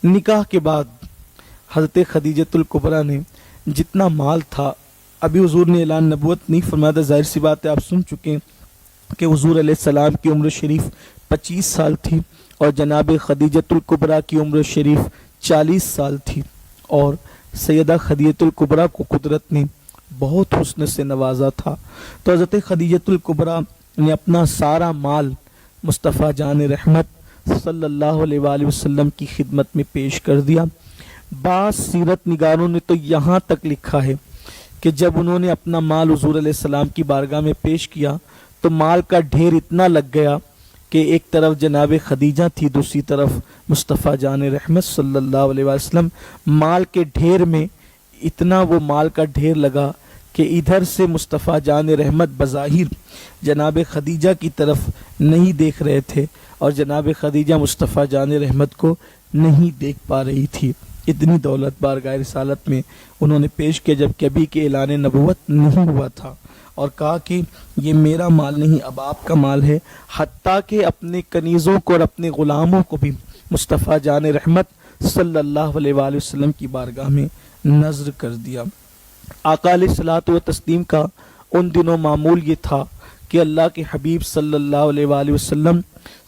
نکاح کے بعد حضرت خدیجۃ الکبریٰ نے جتنا مال تھا، ابھی حضور نے اعلان نبوت نہیں فرمایا تھا، ظاہر سی بات ہے آپ سن چکے ہیں کہ حضور علیہ السلام کی عمر شریف 25 سال تھی اور جناب خدیجۃ الکبریٰ کی عمر شریف 40 سال تھی، اور سیدہ خدیجۃ الکبریٰ کو قدرت نے بہت حسن سے نوازا تھا، تو حضرت خدیجۃ الکبریٰ نے اپنا سارا مال مصطفیٰ جان رحمت صلی اللہ علیہ وآلہ وسلم کی خدمت میں پیش کر دیا۔ بعض سیرت نگاروں نے تو یہاں تک لکھا ہے کہ جب انہوں نے اپنا مال حضور علیہ السلام کی بارگاہ میں پیش کیا تو مال کا ڈھیر اتنا لگ گیا کہ ایک طرف جناب خدیجہ تھی، دوسری طرف مصطفیٰ جان رحمت صلی اللہ علیہ وسلم۔ مال کے ڈھیر میں اتنا وہ مال کا ڈھیر لگا کہ ادھر سے مصطفیٰ جان رحمت بظاہر جناب خدیجہ کی طرف نہیں دیکھ رہے تھے اور جناب خدیجہ مصطفیٰ جان رحمت کو نہیں دیکھ پا رہی تھی۔ اتنی دولت بارگاہ رسالت میں انہوں نے پیش کیا جب کبھی کہ اعلان نبوت نہیں ہوا تھا، اور کہا کہ یہ میرا مال نہیں اب آپ کا مال ہے، حتیٰ کہ اپنے کنیزوں کو اور اپنے غلاموں کو بھی مصطفیٰ جان رحمت صلی اللہ علیہ وآلہ وسلم کی بارگاہ میں نذر کر دیا۔ آقا علیہ الصلوۃ والتسلیم کا ان دنوں معمول یہ تھا کہ اللہ کے حبیب صلی اللہ علیہ وآلہ وسلم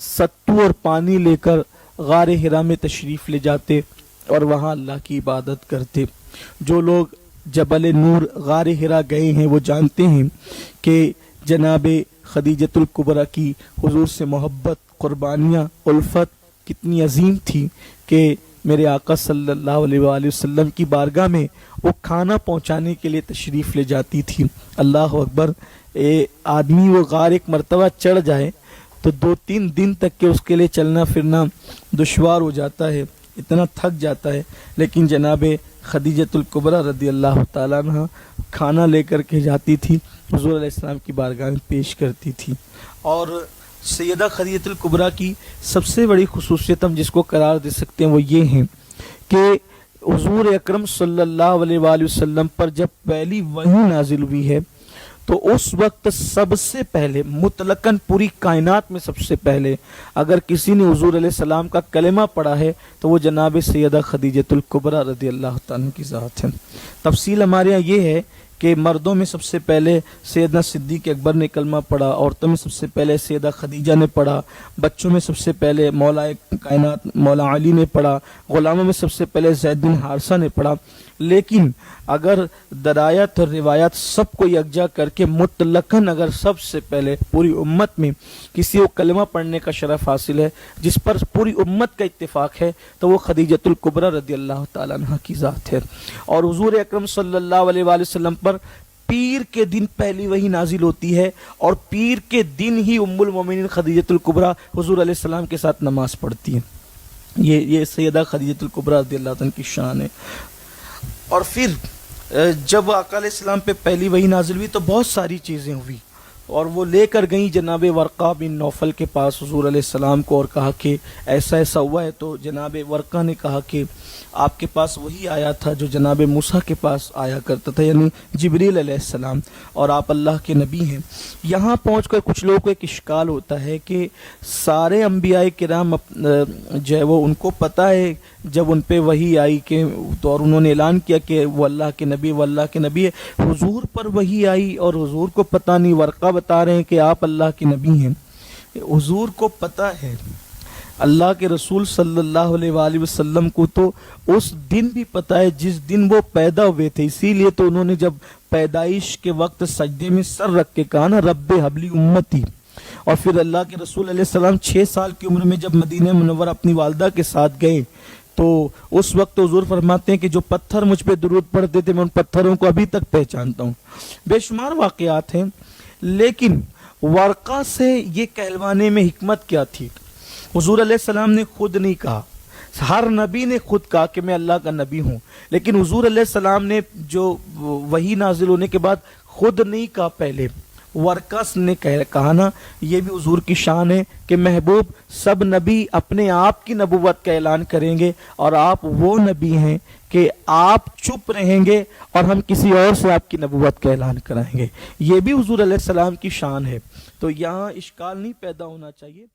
ستو اور پانی لے کر غار حرا میں تشریف لے جاتے اور وہاں اللہ کی عبادت کرتے۔ جو لوگ جبل نور غار حرا گئے ہیں وہ جانتے ہیں کہ جناب خدیجۃ الکبریٰ کی حضور سے محبت، قربانیاں، الفت کتنی عظیم تھی کہ میرے آقا صلی اللہ علیہ وآلہ وسلم کی بارگاہ میں وہ کھانا پہنچانے کے لیے تشریف لے جاتی تھی۔ اللہ اکبر! آدمی وہ غار ایک مرتبہ چڑھ جائے تو 2-3 دن تک کے اس کے لیے چلنا پھرنا دشوار ہو جاتا ہے، اتنا تھک جاتا ہے، لیکن جناب خدیجۃ الکبریٰ رضی اللہ تعالیٰ عنہ کھانا لے کر کے جاتی تھی، حضور علیہ السلام کی بارگاہ میں پیش کرتی تھی۔ اور سیدہ خدیجۃ الکبریٰ کی سب سے بڑی خصوصیت ہم جس کو قرار دے سکتے ہیں وہ یہ ہیں کہ حضور اکرم صلی اللہ علیہ وآلہ وسلم پر جب پہلی وحی نازل ہوئی ہے تو اس وقت سب سے پہلے مطلقاً پوری کائنات میں سب سے پہلے اگر کسی نے حضور علیہ السلام کا کلمہ پڑھا ہے تو وہ جناب سیدہ خدیجۃ الکبریٰ رضی اللہ تعالیٰ کی ذات ہے۔ تفصیل ہمارے یہاں یہ ہے کہ مردوں میں سب سے پہلے سیدنا صدیق اکبر نے کلمہ پڑھا، عورتوں میں سب سے پہلے سیدہ خدیجہ نے پڑھا، بچوں میں سب سے پہلے مولا کائنات مولا علی نے پڑھا، غلاموں میں سب سے پہلے زید بن حارثہ نے پڑھا۔ لیکن اگر درایت اور روایات سب کو یکجا کر کے مطلقاً اگر سب سے پہلے پوری امت میں کسی کو کلمہ پڑھنے کا شرف حاصل ہے جس پر پوری امت کا اتفاق ہے تو وہ خدیجۃ الکبریٰ رضی اللہ تعالیٰ عنہ کی ذات ہے۔ اور حضور اکرم صلی اللہ علیہ وآلہ وسلم پر پیر کے دن پہلی وحی نازل ہوتی ہے اور پیر کے دن ہی ام المومنین خدیجۃ الکبریٰ حضور علیہ السلام کے ساتھ نماز پڑھتی ہیں۔ یہ سیدہ خدیجۃ الکبریٰ رضی اللہ عنہ کی شان ہے۔ اور پھر جب آقا علیہ السلام پہ پہلی وحی نازل ہوئی تو بہت ساری چیزیں ہوئی اور وہ لے کر گئیں جناب ورقہ بن نوفل کے پاس حضور علیہ السلام کو اور کہا کہ ایسا ایسا ہوا ہے، تو جناب ورقہ نے کہا کہ آپ کے پاس وہی آیا تھا جو جناب موسیٰ کے پاس آیا کرتا تھا، یعنی جبریل علیہ السلام، اور آپ اللہ کے نبی ہیں۔ یہاں پہنچ کر کچھ لوگوں کو ایک اشکال ہوتا ہے کہ سارے انبیاء کرام جو ہے وہ ان کو پتہ ہے جب ان پہ وحی آئی کہ تو اور انہوں نے اعلان کیا کہ وہ اللہ کے نبی وہ اللہ کے نبی ہے، حضور پر وحی آئی اور حضور کو پتہ نہیں، ورقہ بتا رہے ہیں کہ آپ اللہ کے نبی ہیں۔ حضور کو پتہ ہے، اللہ کے رسول صلی اللہ علیہ وآلہ وسلم کو تو اس دن بھی پتہ ہے جس دن وہ پیدا ہوئے تھے، اسی لیے تو انہوں نے جب پیدائش کے وقت سجدے میں سر رکھ کے کہا نا رب حبلی امتی، اور پھر اللہ کے رسول علیہ السلام 6 سال کی عمر میں جب مدینہ منورہ اپنی والدہ کے ساتھ گئے تو اس وقت حضور فرماتے ہیں کہ جو پتھر مجھ پہ درود پڑھتے تھے میں ان پتھروں کو ابھی تک پہچانتا ہوں۔ بے شمار واقعات ہیں، لیکن ورقہ سے یہ کہلوانے میں حکمت کیا تھی؟ حضور علیہ السلام نے خود نہیں کہا، ہر نبی نے خود کہا کہ میں اللہ کا نبی ہوں، لیکن حضور علیہ السلام نے جو وحی نازل ہونے کے بعد خود نہیں کہا، پہلے ورقہ نے کہا نا۔ یہ بھی حضور کی شان ہے کہ محبوب سب نبی اپنے آپ کی نبوت کا اعلان کریں گے اور آپ وہ نبی ہیں کہ آپ چپ رہیں گے اور ہم کسی اور سے آپ کی نبوت کا اعلان کرائیں گے۔ یہ بھی حضور علیہ السلام کی شان ہے، تو یہاں اشکال نہیں پیدا ہونا چاہیے۔